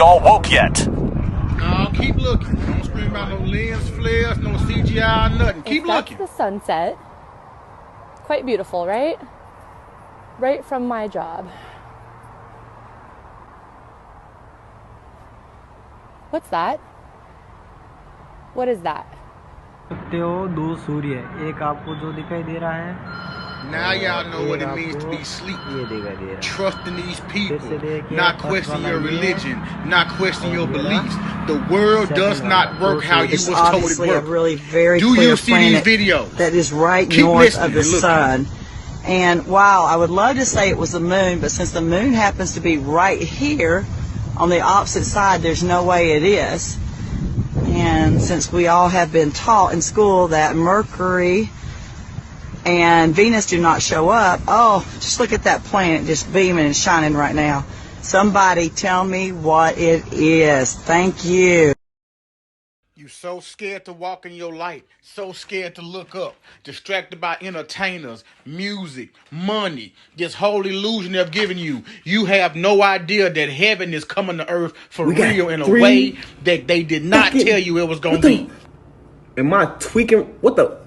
y'all woke yet. No, keep looking. Don't scream about no lens flares, no CGI, nothing. Keep looking. That's the sunset. Quite beautiful, right? Right from my job. What's that? What is that? सकते हो दो सूर्य एक आपको जो दिखाई दे रहा है Now y'all know what it means to be sleep. Trusting these people, not questioning your religion, not questioning your beliefs. The world does not work how you was told it obviously a worked. really very Do clear you see these planet videos? that is right Keep north listening of the and looking. sun. And wow, I would love to say it was the moon, but since the moon happens to be right here on the opposite side, there's no way it is. And since we all have been taught in school that Mercury and Venus do not show up, oh, just look at that planet just beaming and shining right now. Somebody tell me what it is. Thank you. You so scared to walk in your light, so scared to look up, distracted by entertainers, music, money, this whole illusion they've given you. You have no idea that heaven is coming to earth for real in a way that they did not tell you it was going to be. Am I tweaking? What the?